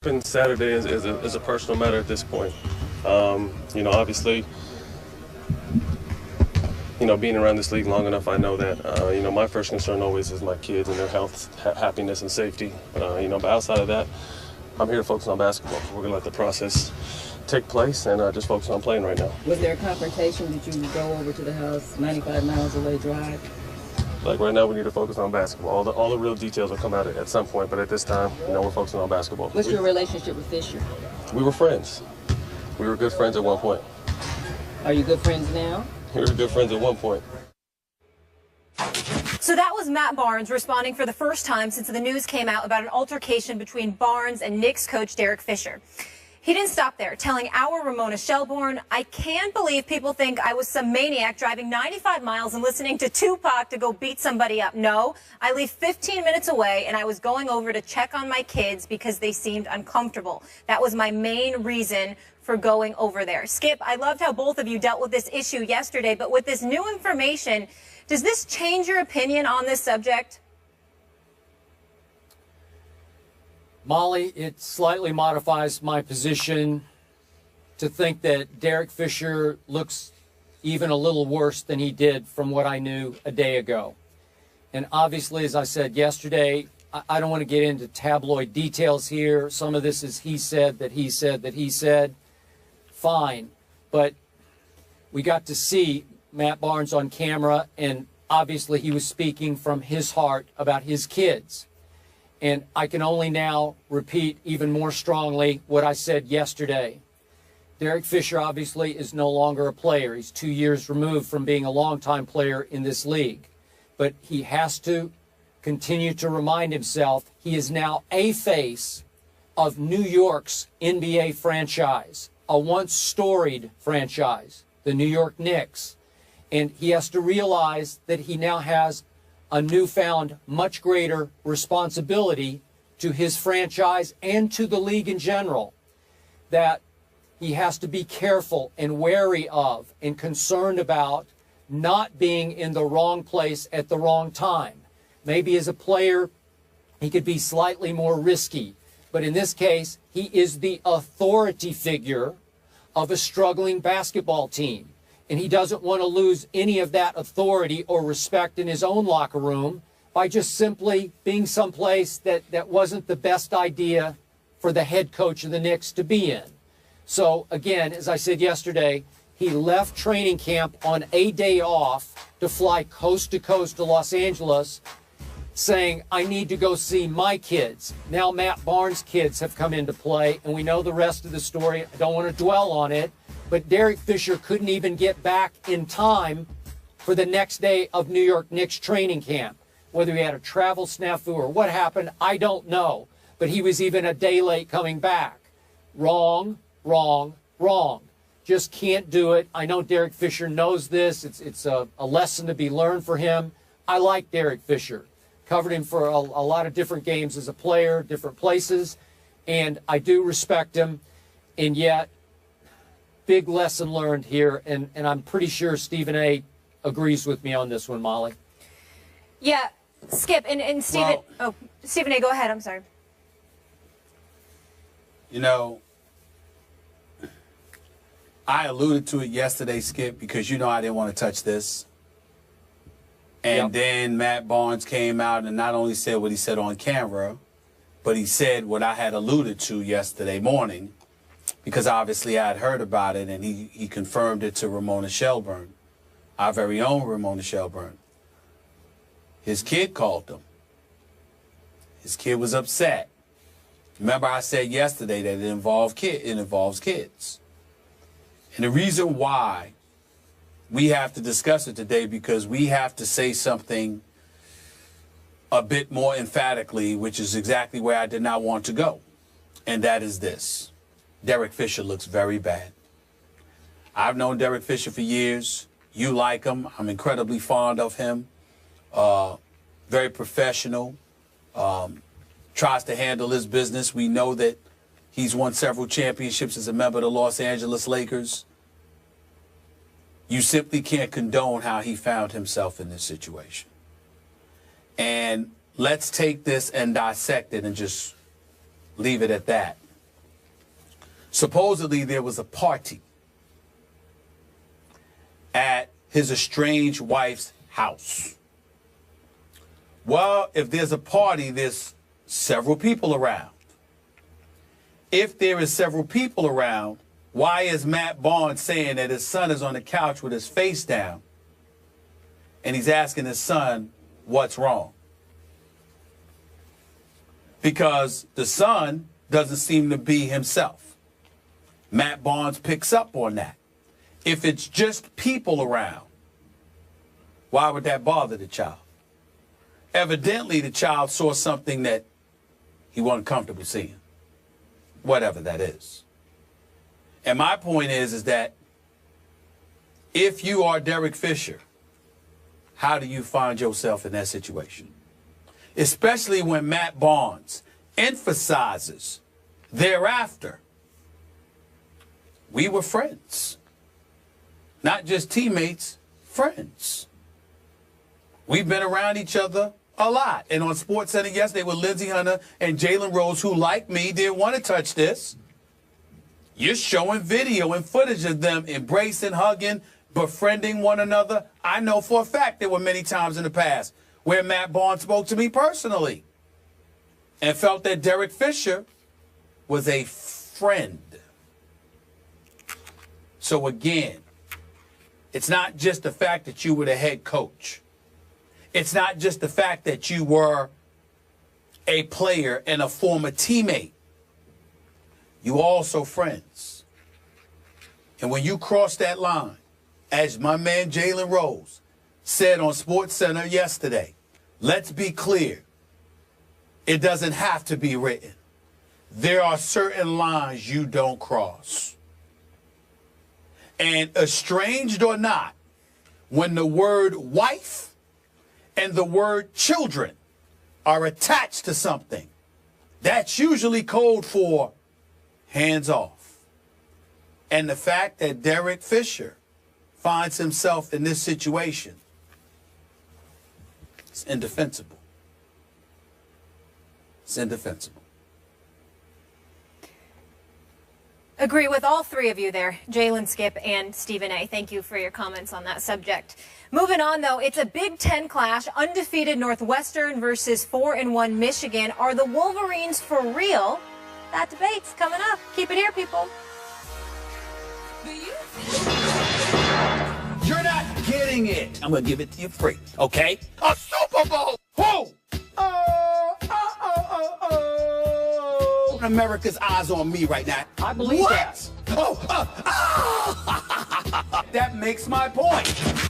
happened Saturday is a personal matter at this point. You know, obviously, you know, being around this league long enough, I know that, you know, my first concern always is my kids and their health, happiness, and safety. You know, but outside of that, I'm here to focus on basketball. We're going to let the process take place and just focus on playing right now. Was there a confrontation? Did you go over to the house, 95 miles away drive? Like right now, we need to focus on basketball. All the real details will come out at some point, but at this time, you know, we're focusing on basketball. What's your relationship with Fisher? We were friends. We were good friends at one point. Are you good friends now? We were good friends at one point. So that was Matt Barnes responding for the first time since the news came out about an altercation between Barnes and Knicks coach Derek Fisher. He didn't stop there, telling our Ramona Shelburne, "I can't believe people think I was some maniac driving 95 miles and listening to Tupac to go beat somebody up. No, I live 15 minutes away and I was going over to check on my kids because they seemed uncomfortable. That was my main reason for going over there." Skip, I loved how both of you dealt with this issue yesterday, but with this new information, does this change your opinion on this subject? Molly, it slightly modifies my position to think that Derek Fisher looks even a little worse than he did from what I knew a day ago. And obviously, as I said yesterday, I don't want to get into tabloid details here. Some of this is he said, that he said, that he said. Fine. But we got to see Matt Barnes on camera, and obviously he was speaking from his heart about his kids. And I can only now repeat even more strongly what I said yesterday. Derek Fisher obviously is no longer a player. He's 2 years removed from being a longtime player in this league. But he has to continue to remind himself he is now a face of New York's NBA franchise, a once storied franchise, the New York Knicks. And he has to realize that he now has a newfound, much greater responsibility to his franchise and to the league in general, that he has to be careful and wary of and concerned about not being in the wrong place at the wrong time. Maybe as a player, he could be slightly more risky, but in this case, he is the authority figure of a struggling basketball team. And he doesn't want to lose any of that authority or respect in his own locker room by just simply being someplace that wasn't the best idea for the head coach of the Knicks to be in. So, again, as I said yesterday, he left training camp on a day off to fly coast to coast to Los Angeles, saying, I need to go see my kids. Now Matt Barnes' kids have come into play, and we know the rest of the story. I don't want to dwell on it. But Derek Fisher couldn't even get back in time for the next day of New York Knicks training camp. Whether he had a travel snafu or what happened, I don't know. But he was even a day late coming back. Wrong, wrong, wrong. Just can't do it. I know Derek Fisher knows this. It's a lesson to be learned for him. I like Derek Fisher. Covered him for a lot of different games as a player, different places. And I do respect him. And yet, big lesson learned here, and I'm pretty sure Stephen A. agrees with me on this one, Molly. Yeah, Skip, and Stephen, Stephen A., go ahead, I'm sorry. You know, I alluded to it yesterday, Skip, because you know I didn't want to touch this. And then Matt Barnes came out and not only said what he said on camera, but he said what I had alluded to yesterday morning, because obviously I had heard about it, and he confirmed it to Ramona Shelburne, our very own Ramona Shelburne. His kid called him. His kid was upset. Remember I said yesterday that it involves kids. And the reason why we have to discuss it today, because we have to say something a bit more emphatically, which is exactly where I did not want to go. And that is this. Derek Fisher looks very bad. I've known Derek Fisher for years. You like him. I'm incredibly fond of him. Very professional. Tries to handle his business. We know that he's won several championships as a member of the Los Angeles Lakers. You simply can't condone how he found himself in this situation. And let's take this and dissect it and just leave it at that. Supposedly there was a party at his estranged wife's house. Well, if there's a party, there's several people around. If there is several people around, why is Matt Barnes saying that his son is on the couch with his face down and he's asking his son what's wrong? Because the son doesn't seem to be himself. Matt Barnes picks up on that. If it's just people around, why would that bother the child? Evidently, the child saw something that he wasn't comfortable seeing, whatever that is. And my point is that if you are Derek Fisher, how do you find yourself in that situation? Especially when Matt Barnes emphasizes thereafter, we were friends. Not just teammates, friends. We've been around each other a lot. And on SportsCenter yesterday with Lindsey Hunter and Jalen Rose, who, like me, didn't want to touch this. You're showing video and footage of them embracing, hugging, befriending one another. I know for a fact there were many times in the past where Matt Barnes spoke to me personally and felt that Derek Fisher was a friend. So again, it's not just the fact that you were the head coach. It's not just the fact that you were a player and a former teammate. You also friends. And when you cross that line, as my man Jalen Rose said on SportsCenter yesterday, let's be clear. It doesn't have to be written. There are certain lines you don't cross. And estranged or not, when the word wife and the word children are attached to something, that's usually code for hands off. And the fact that Derek Fisher finds himself in this situation, it's indefensible. It's indefensible. Agree with all three of you there, Jalen, Skip, and Stephen A. Thank you for your comments on that subject. Moving on, though, it's a Big Ten clash. Undefeated Northwestern versus 4-1 Michigan. Are the Wolverines for real? That debate's coming up. Keep it here, people. You're not getting it. I'm going to give it to you free, okay? A Super Bowl! Who? America's eyes on me right now. I believe what? that. That makes my point.